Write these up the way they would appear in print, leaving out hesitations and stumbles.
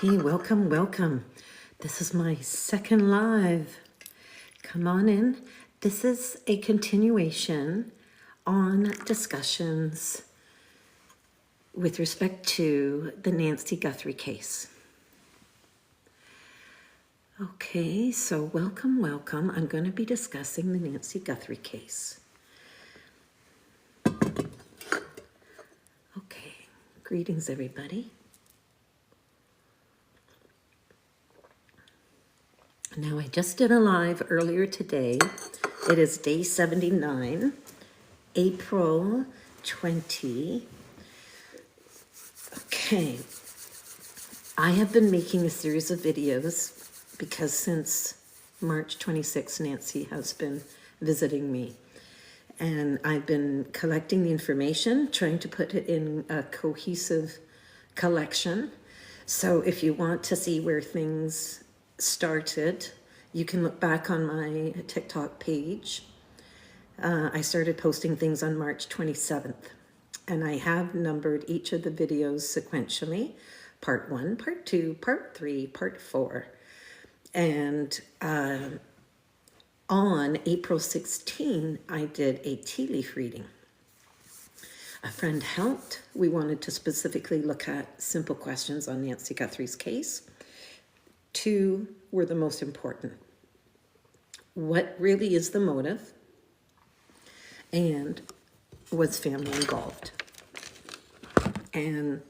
Okay, welcome. This is my second live. Come on in. This is a continuation on discussions with respect to the Nancy Guthrie case. Okay, so welcome. I'm going to be discussing the Nancy Guthrie case. Okay, greetings everybody. Now, I just did a live earlier today. It is day 79, April 20. Okay, I have been making a series of videos because since March 26, Nancy has been visiting me. And I've been collecting the information, trying to put it in a cohesive collection. So if you want to see where things started, you can look back on my TikTok page. I started posting things on March 27th, and I have numbered each of the videos sequentially, part 1, part 2, part 3, part 4. And on April 16, I did a tea leaf reading. A friend helped. We wanted to specifically look at simple questions on Nancy Guthrie's case. 2 were the most important. What really is the motive? And was family involved? And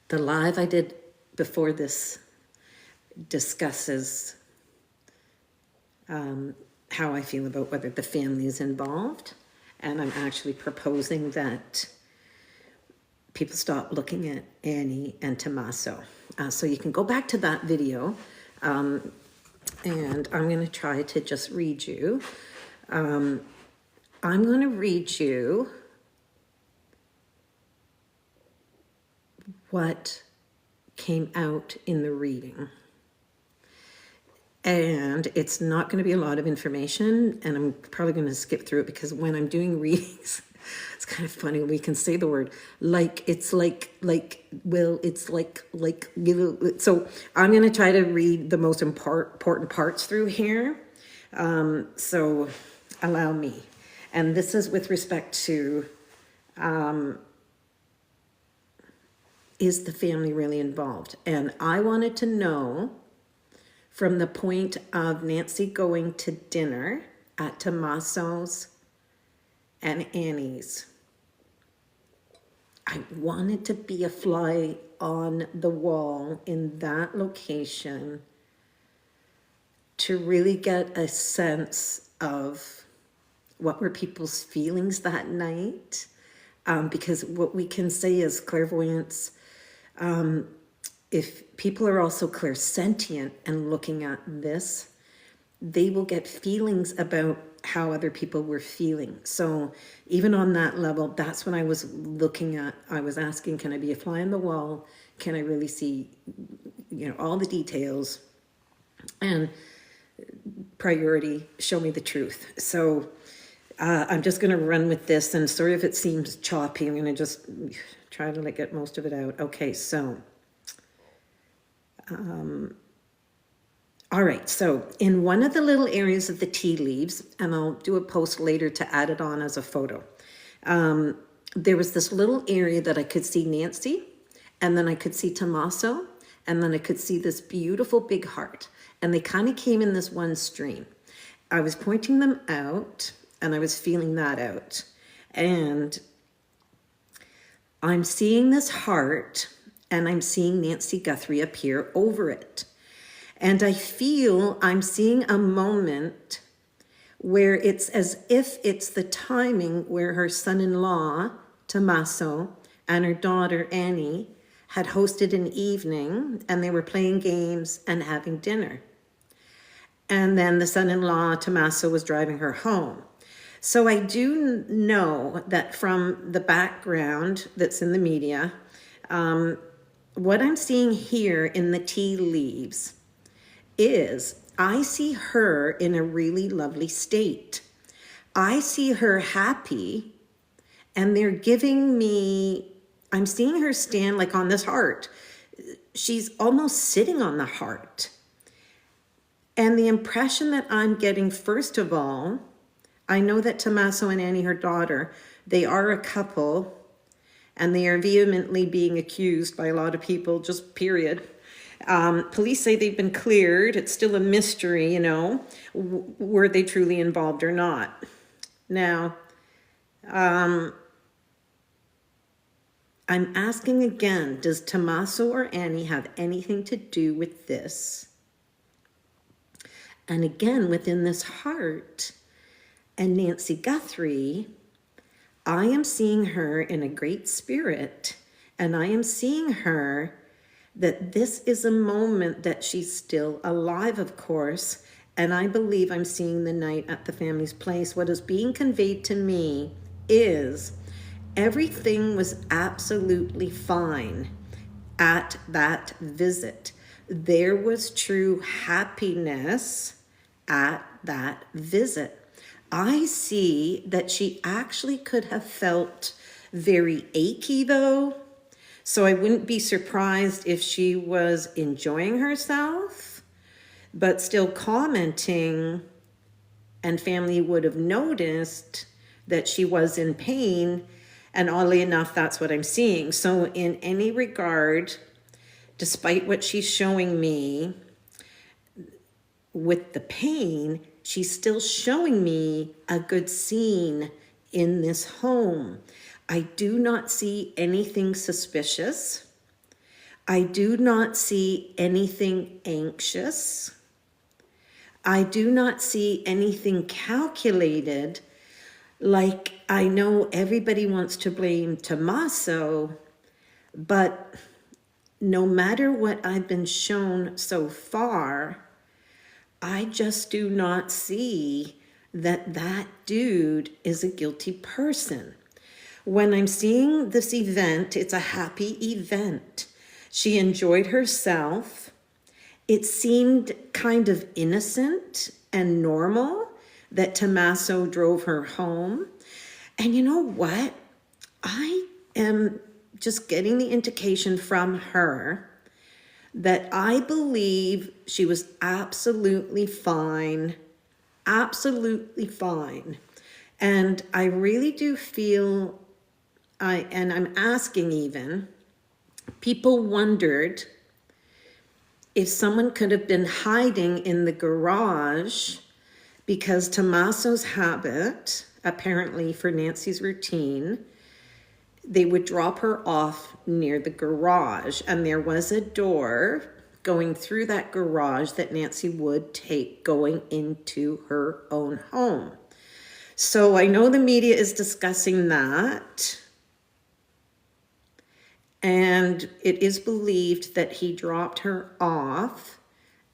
the live I did before this discusses how I feel about whether the family is involved. And I'm actually proposing that people stop looking at Annie and Tommaso. So you can go back to that video, and I'm going to try to just read you. I'm going to read you what came out in the reading. And it's not going to be a lot of information, and I'm probably going to skip through it because when I'm doing readings, it's kind of funny. We can say the word like, it's like, will, it's like, so I'm going to try to read the most important parts through here. So allow me. And this is with respect to, is the family really involved? And I wanted to know from the point of Nancy going to dinner at Tommaso's and Annie's. I wanted to be a fly on the wall in that location to really get a sense of what were people's feelings that night. Because what we can say as clairvoyants, if people are also clairsentient and looking at this, they will get feelings about how other people were feeling. So even on that level, that's when I was looking at, I was asking, can I be a fly on the wall? Can I really see, all the details? And priority, show me the truth. So I'm just going to run with this, and sorry if it seems choppy. I'm going to just try to get most of it out. Okay, so all right, so in one of the little areas of the tea leaves, and I'll do a post later to add it on as a photo, there was this little area that I could see Nancy, and then I could see Tommaso, and then I could see this beautiful big heart, and they kind of came in this one stream. I was pointing them out, and I was feeling that out, and I'm seeing this heart, and I'm seeing Nancy Guthrie appear over it. And I feel I'm seeing a moment where it's as if it's the timing where her son-in-law, Tommaso, and her daughter, Annie, had hosted an evening, and they were playing games and having dinner. And then the son-in-law, Tommaso, was driving her home. So I do know that from the background that's in the media, what I'm seeing here in the tea leaves is I see her in a really lovely state. I see her happy, and they're giving me, I'm seeing her stand on this heart. she's almost sitting on the heart. And the impression that I'm getting, first of all, I know that Tommaso and Annie, her daughter, they are a couple, and they are vehemently being accused by a lot of people, just period. Police say they've been cleared. It's still a mystery, you know, were they truly involved or not. Now, I'm asking again, does Tommaso or Annie have anything to do with this? And again, within this heart and Nancy Guthrie, I am seeing her in a great spirit, and I am seeing her that this is a moment that she's still alive, of course, and I believe I'm seeing the night at the family's place. What is being conveyed to me is everything was absolutely fine at that visit. There was true happiness at that visit. I see that she actually could have felt very achy though. So I wouldn't be surprised if she was enjoying herself, but still commenting, and family would have noticed that she was in pain. And oddly enough, that's what I'm seeing. So in any regard, despite what she's showing me with the pain, she's still showing me a good scene in this home. I do not see anything suspicious. I do not see anything anxious. I do not see anything calculated. Like, I know everybody wants to blame Tommaso, but no matter what I've been shown so far, I just do not see that that dude is a guilty person. When I'm seeing this event, it's a happy event. She enjoyed herself. It seemed kind of innocent and normal that Tommaso drove her home. And you know what? I am just getting the indication from her that I believe she was absolutely fine, absolutely fine. And I really do feel, and I'm asking even, people wondered if someone could have been hiding in the garage, because Tommaso's habit, apparently for Nancy's routine, they would drop her off near the garage, and there was a door going through that garage that Nancy would take going into her own home. So I know the media is discussing that, and it is believed that he dropped her off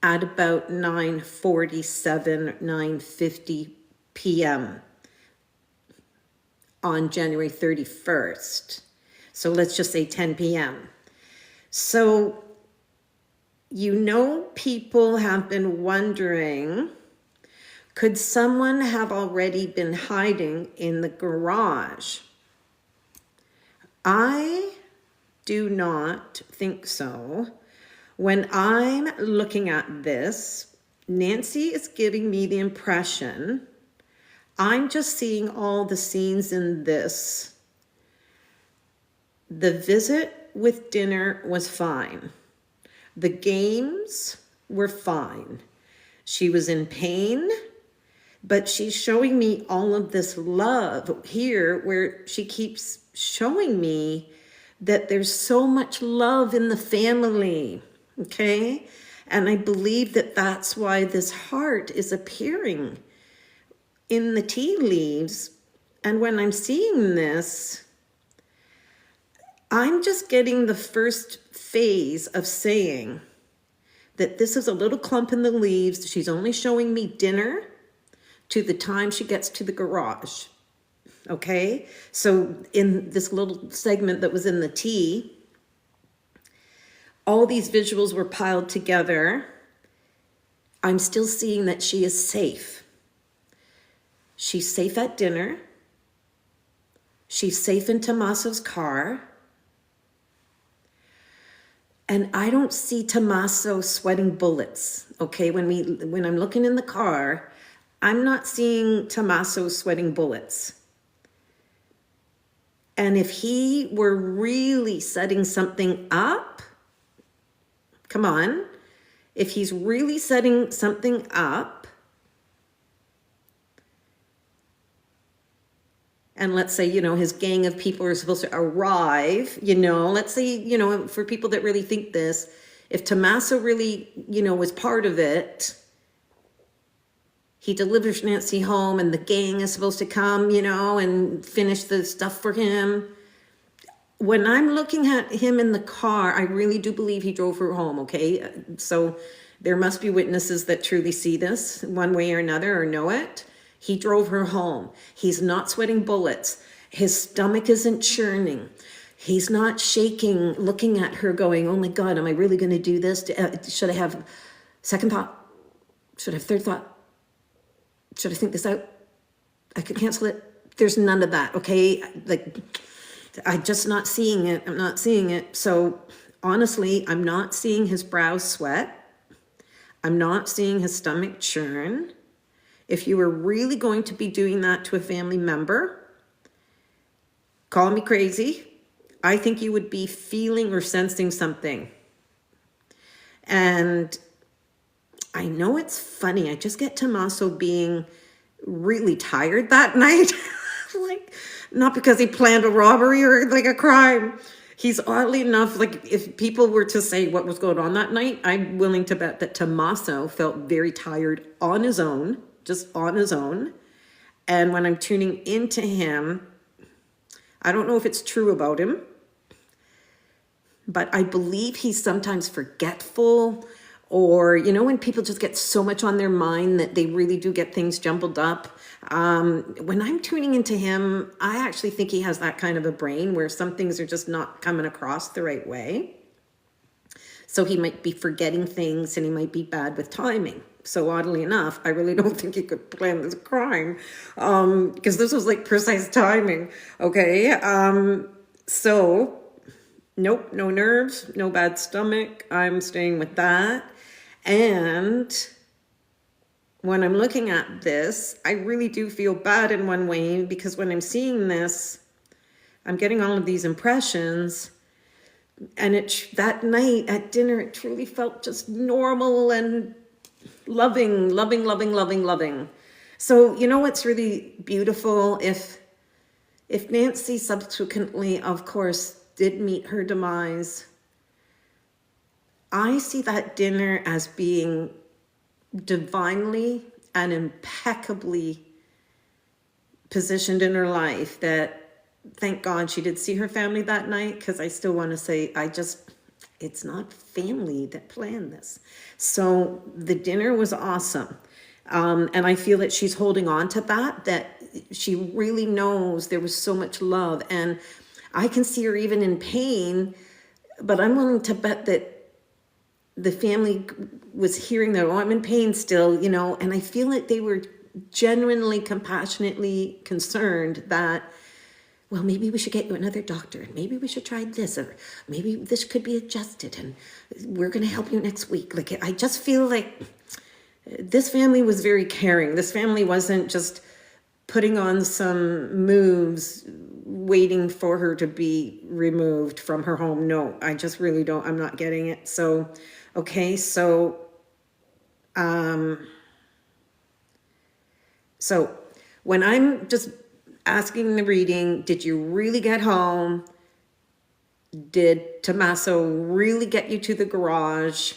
at about 9:47, 9:50 p.m. on January 31st. So let's just say 10 p.m. So, you know, people have been wondering, could someone have already been hiding in the garage? I do not think so. When I'm looking at this, Nancy is giving me the impression, I'm just seeing all the scenes in this. The visit with dinner was fine. The games were fine. She was in pain, but she's showing me all of this love here where she keeps showing me that there's so much love in the family, okay? And I believe that that's why this heart is appearing in the tea leaves. And when I'm seeing this, I'm just getting the first phase of saying that this is a little clump in the leaves. She's only showing me dinner to the time she gets to the garage. Okay? So in this little segment that was in the tea, all these visuals were piled together. I'm still seeing that she is safe. She's safe at dinner. She's safe in Tommaso's car. And I don't see Tommaso sweating bullets. Okay, when I'm looking in the car, I'm not seeing Tommaso sweating bullets. And if he were really setting something up, come on, if he's really setting something up, and let's say, his gang of people are supposed to arrive, let's say, for people that really think this, if Tommaso really, was part of it, he delivers Nancy home and the gang is supposed to come, and finish the stuff for him. When I'm looking at him in the car, I really do believe he drove her home, okay? So there must be witnesses that truly see this one way or another or know it. He drove her home. He's not sweating bullets. His stomach isn't churning. He's not shaking, looking at her going, oh my God, am I really going to do this? Should I have second thought? Should I have third thought? Should I think this out? I could cancel it. There's none of that, okay? Like, I'm just not seeing it. I'm not seeing it. So honestly, I'm not seeing his brows sweat. I'm not seeing his stomach churn. If you were really going to be doing that to a family member, call me crazy. I think you would be feeling or sensing something. And I know it's funny. I just get Tommaso being really tired that night. Like, not because he planned a robbery or like a crime. He's oddly enough, like if people were to say what was going on that night, I'm willing to bet that Tommaso felt very tired on his own, just on his own. And when I'm tuning into him, I don't know if it's true about him, but I believe he's sometimes forgetful, or, when people just get so much on their mind that they really do get things jumbled up. When I'm tuning into him, I actually think he has that kind of a brain where some things are just not coming across the right way. So he might be forgetting things and he might be bad with timing. So oddly enough, I really don't think he could plan this crime, because this was like precise timing. Okay. So nope, no nerves, no bad stomach. I'm staying with that. And when I'm looking at this, I really do feel bad in one way, because when I'm seeing this, I'm getting all of these impressions. And that night at dinner, it truly felt just normal and loving. So, what's really beautiful, if Nancy subsequently, of course, did meet her demise, I see that dinner as being divinely and impeccably positioned in her life. That, thank God she did see her family that night, because I still want to say, it's not family that planned this. So the dinner was awesome. And I feel that she's holding on to that she really knows there was so much love. And I can see her even in pain, but I'm willing to bet that the family was hearing that, oh, I'm in pain still, and I feel like they were genuinely, compassionately concerned that, well, maybe we should get you another doctor. Maybe we should try this, or maybe this could be adjusted, and we're going to help you next week. Like, I just feel like this family was very caring. This family wasn't just putting on some moves, waiting for her to be removed from her home. No, I just really don't. I'm not getting it. So, okay. So when I'm just asking the reading, did you really get home? Did Tommaso really get you to the garage?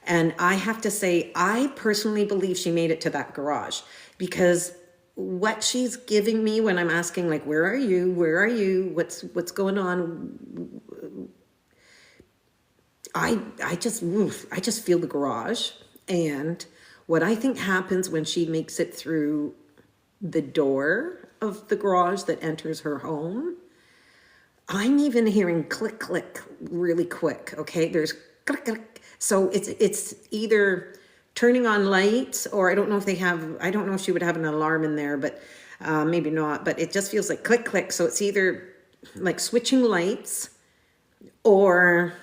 And I have to say, I personally believe she made it to that garage, because what she's giving me when I'm asking, like, where are you? Where are you? What's going on? I just feel the garage. And what I think happens when she makes it through the door of the garage that enters her home, I'm even hearing click, click really quick. Okay. There's click, click. So it's either turning on lights, or I don't know if she would have an alarm in there, but maybe not, but it just feels like click, click. So it's either like switching lights, or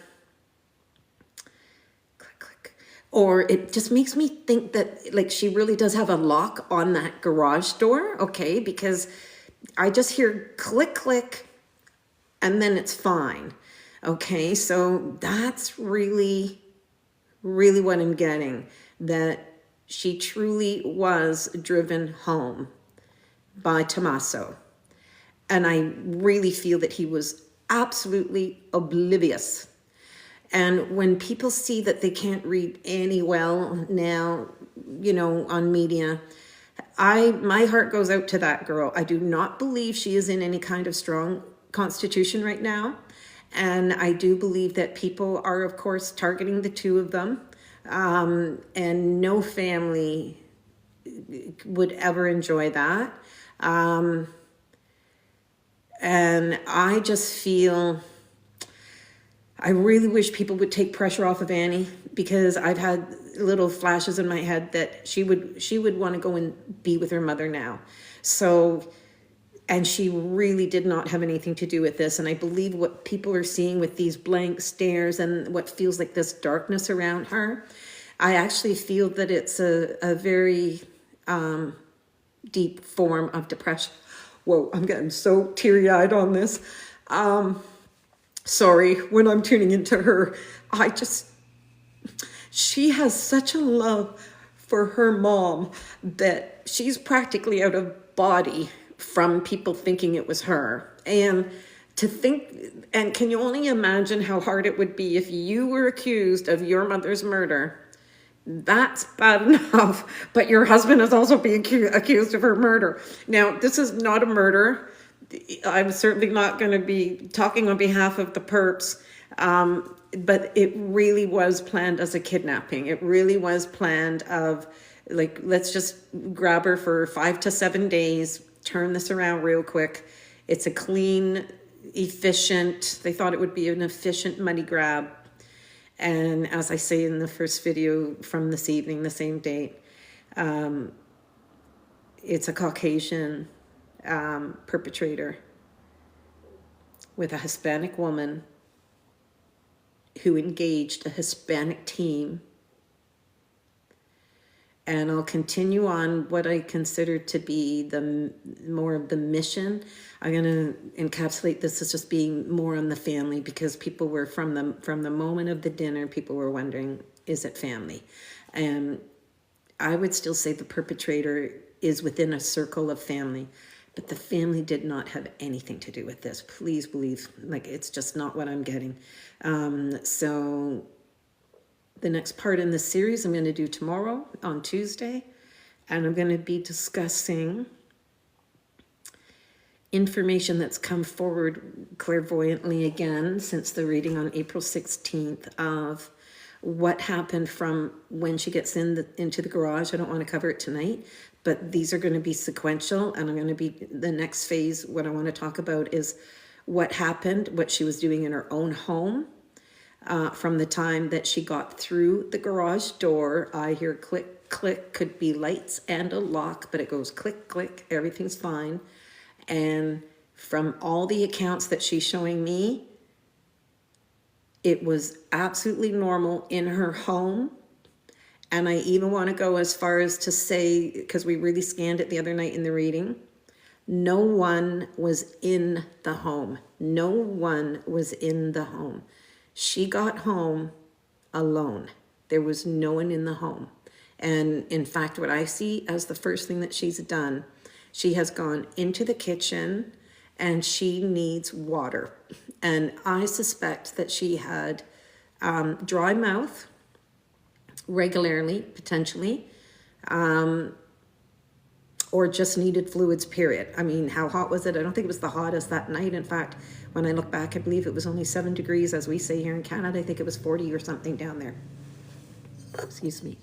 Or it just makes me think that like she really does have a lock on that garage door, okay? Because I just hear click, click, and then it's fine. Okay, so that's really, really what I'm getting, that she truly was driven home by Tommaso. And I really feel that he was absolutely oblivious. And when people see that they can't read any well now, you know, on media, my heart goes out to that girl. I do not believe she is in any kind of strong constitution right now. And I do believe that people are, of course, targeting the two of them. And no family would ever enjoy that. And I just feel, I really wish people would take pressure off of Annie, because I've had little flashes in my head that she would want to go and be with her mother now. So, and she really did not have anything to do with this. And I believe what people are seeing with these blank stares and what feels like this darkness around her, I actually feel that it's a very deep form of depression. Whoa, I'm getting so teary-eyed on this. Sorry, when I'm tuning into her, she has such a love for her mom that she's practically out of body from people thinking it was her. And to think, and can you only imagine how hard it would be if you were accused of your mother's murder? That's bad enough, but your husband is also being accused of her murder. Now, this is not a murder. I'm certainly not going to be talking on behalf of the perps, but it really was planned as a kidnapping. It really was planned of, like, let's just grab her for 5 to 7 days, turn this around real quick. It's a clean, efficient, they thought it would be an efficient money grab. And as I say in the first video from this evening, the same date, it's a Caucasian perpetrator with a Hispanic woman who engaged a Hispanic team. And I'll continue on what I consider to be the more of the mission. I'm going to encapsulate this as just being more on the family, because people were from the moment of the dinner, people were wondering, is it family? And I would still say the perpetrator is within a circle of family, but the family did not have anything to do with this. Please believe, like, it's just not what I'm getting. So the next part in this series I'm going to do tomorrow on Tuesday, and I'm going to be discussing information that's come forward clairvoyantly again since the reading on April 16th of what happened from when she gets into the garage. I don't want to cover it tonight, but these are going to be sequential, and I'm going to be, the next phase, what I want to talk about is what happened, what she was doing in her own home. From the time that she got through the garage door, I hear click, click, could be lights and a lock, but it goes click, click, everything's fine. And from all the accounts that she's showing me, it was absolutely normal in her home. And I even want to go as far as to say, because we really scanned it the other night in the reading, no one was in the home. No one was in the home. She got home alone. There was no one in the home. And in fact, what I see as the first thing that she's done, she has gone into the kitchen and she needs water. And I suspect that she had dry mouth regularly, potentially, or just needed fluids, period. I mean, how hot was it? I don't think it was the hottest that night. In fact, when I look back, I believe it was only 7 degrees, as we say here in Canada. I think it was 40 or something down there. Excuse me.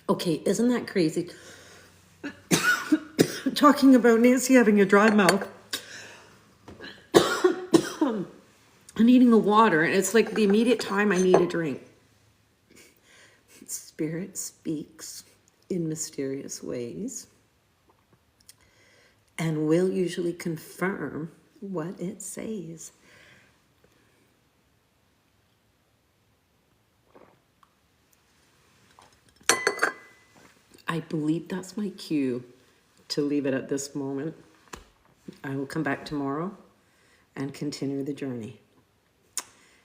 Okay, isn't that crazy? Talking about Nancy having a dry mouth and needing the water, and it's like the immediate time I need a drink. Spirit speaks in mysterious ways and will usually confirm what it says. I believe that's my cue to leave it at this moment. I will come back tomorrow and continue the journey.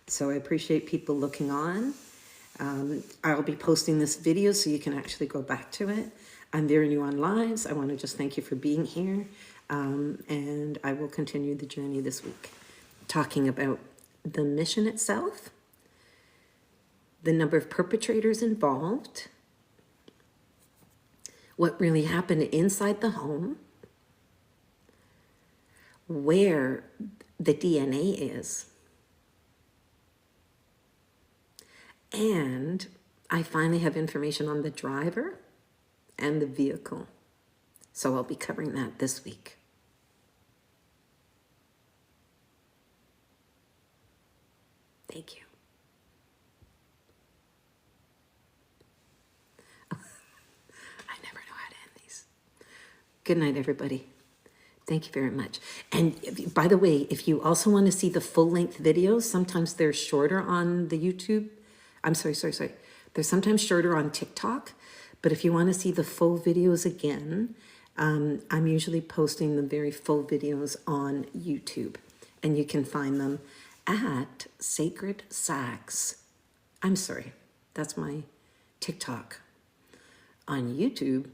So I appreciate people looking on. I'll be posting this video so you can actually go back to it. I'm very new on lives. I want to just thank you for being here. And I will continue the journey this week, talking about the mission itself, the number of perpetrators involved, what really happened inside the home, where the DNA is, and I finally have information on the driver and the vehicle. So I'll be covering that this week. Thank you. I never know how to end these. Good night, everybody. Thank you very much. And by the way, if you also want to see the full-length videos, sometimes they're shorter on the YouTube. I'm sorry. They're sometimes shorter on TikTok. But if you want to see the full videos again, I'm usually posting the very full videos on YouTube. And you can find them at Sacred Sax. I'm sorry, that's my TikTok. On YouTube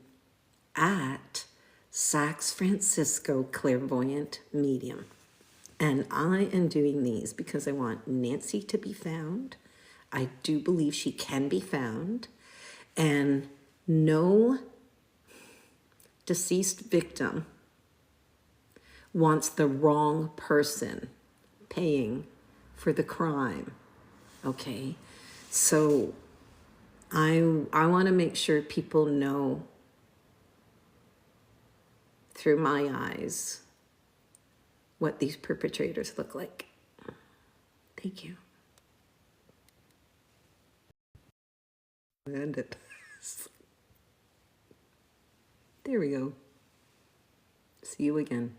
at Sax Francisco Clairvoyant Medium. And I am doing these because I want Nancy to be found. I do believe she can be found. And no deceased victim wants the wrong person paying for the crime. Okay? So I want to make sure people know through my eyes what these perpetrators look like. Thank you. End it. There we go. See you again.